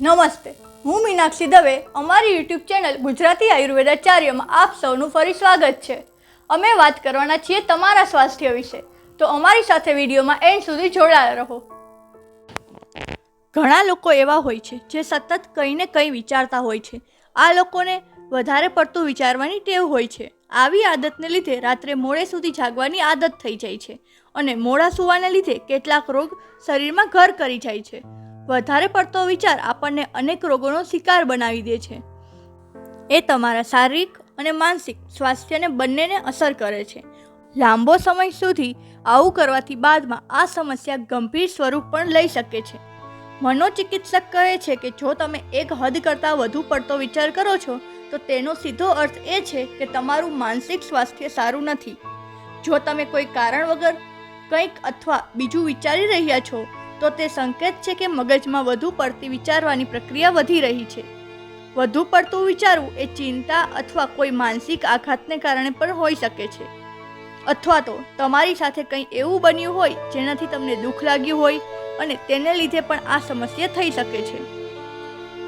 નમસ્તે, હું મીનાક્ષી દવે. અમારી યુટ્યુબ ચેનલ ગુજરાતી આયુર્વેદાચાર્યમાં આપ સૌનું ફરી સ્વાગત છે. અમે વાત કરવાના છીએ તમારા સ્વાસ્થ્ય વિશે, તો અમારી સાથે વિડીયોમાં એન્ડ સુધી જોડાયા રહો. ઘણા લોકો એવા હોય છે જે સતત કંઈ ને કંઈ વિચારતા હોય છે. આ લોકોને વધારે પડતું વિચારવાની ટેવ હોય છે. આવી આદતને લીધે રાત્રે મોડે સુધી જાગવાની આદત થઈ જાય છે અને મોડા સૂવાને લીધે કેટલાક રોગ શરીરમાં ઘર કરી જાય છે. વધારે પડતો વિચાર આપણને અનેક રોગોનો શિકાર બનાવી દે છે. એ તમારા શારીરિક અને માનસિક સ્વાસ્થ્યને બંનેને અસર કરે છે. લાંબો સમય સુધી આવું કરવાથી બાદમાં આ સમસ્યા ગંભીર સ્વરૂપ પણ લઈ શકે છે. મનોચિકિત્સક કહે છે કે જો તમે એક હદ કરતાં વધુ પડતો વિચાર કરો છો તો તેનો સીધો અર્થ એ છે કે તમારું માનસિક સ્વાસ્થ્ય સારું નથી. જો તમે કોઈ કારણ વગર કંઈક અથવા બીજું વિચારી રહ્યા છો તો તે સંકેત છે કે મગજમાં વધુ પડતી વિચારવાની પ્રક્રિયા વધી રહી છે. વધુ પડતું વિચારવું એ ચિંતા અથવા કોઈ માનસિક આઘાતને કારણે પણ હોઈ શકે છે, અથવા તો તમારી સાથે કંઈ એવું બન્યું હોય જેનાથી તમને દુઃખ લાગ્યું હોય અને તેને લીધે પણ આ સમસ્યા થઈ શકે છે.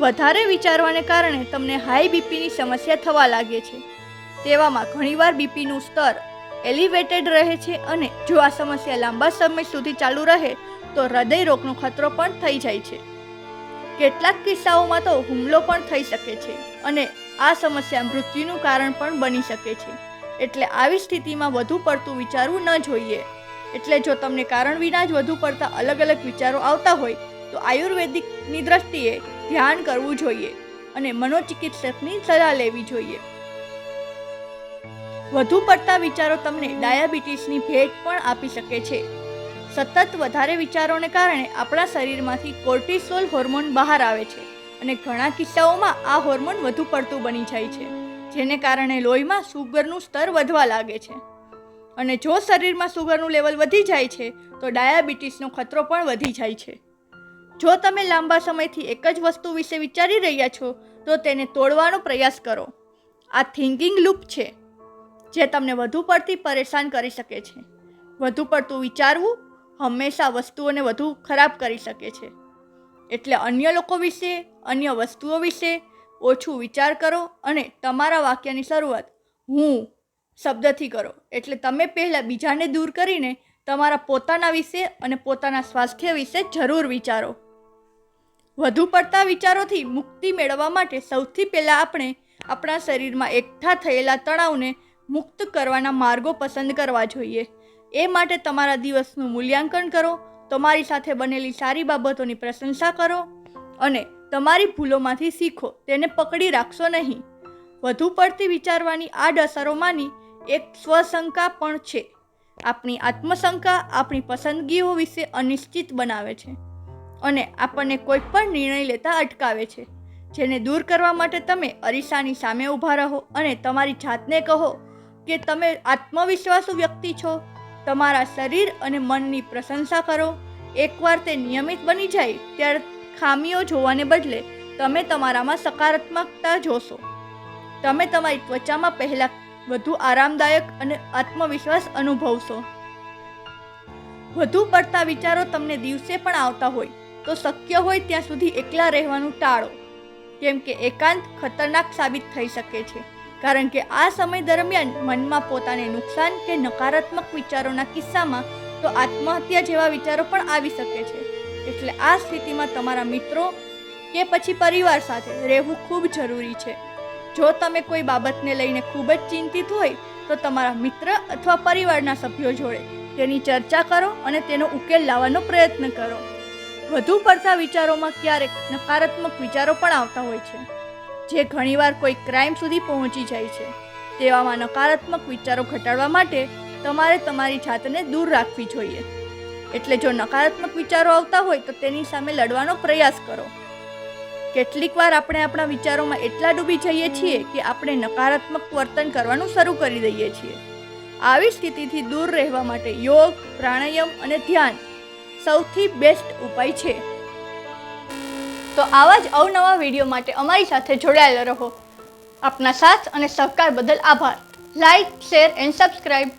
વધારે વિચારવાને કારણે તમને હાઈ બીપીની સમસ્યા થવા લાગે છે. તેવામાં ઘણીવાર બીપીનું સ્તર એલિવેટેડ રહે છે અને જો આ સમસ્યા લાંબા સમય સુધી ચાલુ રહે તો હૃદય રોગનો ખતરો પણ થઈ જાય છે. કેટલાક કિસ્સાઓમાં તો હુમલો પણ થઈ શકે છે અને આ સમસ્યા મૃત્યુનું કારણ પણ બની શકે છે. એટલે આવી સ્થિતિમાં વધુ પડતું વિચારવું ન જોઈએ. એટલે જો તમને કારણ વિના જ વધુ પડતા અલગ અલગ વિચારો આવતા હોય તો આયુર્વેદિકની દ્રષ્ટિએ ધ્યાન કરવું જોઈએ અને મનોચિકિત્સકની સલાહ લેવી જોઈએ. વધુ પડતા વિચારો તમને ડાયાબિટીસની ભેટ પણ આપી શકે છે. સતત વધારે વિચારોને કારણે આપણા શરીરમાંથી કોર્ટિસોલ હોર્મોન બહાર આવે છે અને ઘણા કિસ્સાઓમાં આ હોર્મોન વધુ પડતું બની જાય છે, જેને કારણે લોહીમાં સુગરનું સ્તર વધવા લાગે છે. અને જો શરીરમાં સુગરનું લેવલ વધી જાય છે તો ડાયાબિટીસનો ખતરો પણ વધી જાય છે. જો તમે લાંબા સમયથી એક જ વસ્તુ વિશે વિચારી રહ્યા છો તો તેને તોડવાનો પ્રયાસ કરો. આ થિંકિંગ લૂપ છે જે તમને વધુ પડતી પરેશાન કરી શકે છે. વધુ પડતું વિચારવું હંમેશા વસ્તુઓને વધુ ખરાબ કરી શકે છે. એટલે અન્ય લોકો વિશે, અન્ય વસ્તુઓ વિશે ઓછું વિચાર કરો અને તમારા વાક્યની શરૂઆત હું શબ્દથી કરો. એટલે તમે પહેલાં બીજાને દૂર કરીને તમારા પોતાના વિશે અને પોતાના સ્વાસ્થ્ય વિશે જરૂર વિચારો. વધુ પડતા વિચારોથી મુક્તિ મેળવવા માટે સૌથી પહેલાં આપણે આપણા શરીરમાં એકઠા થયેલા તણાવને મુક્ત કરવાના માર્ગો પસંદ કરવા જોઈએ. એ માટે તમારા દિવસનું મૂલ્યાંકન કરો, તમારી સાથે બનેલી સારી બાબતોની પ્રશંસા કરો અને તમારી ભૂલોમાંથી શીખો. તેને પકડી રાખશો નહીં. વધુ પડતી વિચારવાની આડઅસરોમાંની એક સ્વશંકા પણ છે. આપણી આત્મશંકા આપણી પસંદગીઓ વિશે અનિશ્ચિત બનાવે છે અને આપણને કોઈ પણ નિર્ણય લેતા અટકાવે છે. જેને દૂર કરવા માટે તમે અરીસાની સામે ઊભા રહો અને તમારી જાતને કહો કે તમે આત્મવિશ્વાસુ વ્યક્તિ છો. તમારા શરીર અને મનની પ્રશંસા કરો. એકવાર તે નિયમિત બની જાય ત્યારે ખામીઓ જોવાને બદલે તમે તમારામાં સકારાત્મકતા જોશો. તમે તમારી ત્વચામાં પહેલાં વધુ આરામદાયક અને આત્મવિશ્વાસ અનુભવશો. વધુ પડતા વિચારો તમને દિવસે પણ આવતા હોય તો શક્ય હોય ત્યાં સુધી એકલા રહેવાનું ટાળો, કેમ કે એકાંત ખતરનાક સાબિત થઈ શકે છે. કારણ કે આ સમય દરમિયાન મનમાં પોતાને નુકસાન કે નકારાત્મક વિચારોના કિસ્સામાં તો આત્મહત્યા જેવા વિચારો પણ આવી શકે છે. એટલે આ સ્થિતિમાં તમારા મિત્રો કે પછી પરિવાર સાથે રહેવું ખૂબ જરૂરી છે. જો તમે કોઈ બાબતને લઈને ખૂબ જ ચિંતિત હોય તો તમારા મિત્ર અથવા પરિવારના સભ્યો જોડે તેની ચર્ચા કરો અને તેનો ઉકેલ લાવવાનો પ્રયત્ન કરો. વધુ પડતા વિચારોમાં ક્યારેક નકારાત્મક વિચારો પણ આવતા હોય છે જે ઘણીવાર કોઈ ક્રાઇમ સુધી પહોંચી જાય છે. તેવામાં નકારાત્મક વિચારો ઘટાડવા માટે તમારે તમારી જાતને દૂર રાખવી જોઈએ. એટલે જો નકારાત્મક વિચારો આવતા હોય તો તેની સામે લડવાનો પ્રયાસ કરો. કેટલીક વાર આપણે આપણા વિચારોમાં એટલા ડૂબી જઈએ છીએ કે આપણે નકારાત્મક વર્તન કરવાનું શરૂ કરી દઈએ છીએ. આવી સ્થિતિથી દૂર રહેવા માટે યોગ, પ્રાણાયામ અને ધ્યાન સૌથી બેસ્ટ ઉપાય છે. તો આવા જ અવનવા વિડીયો માટે અમારી સાથે જોડાયેલા રહો. આપના સાથ અને સહકાર બદલ આભાર. Like, share and subscribe.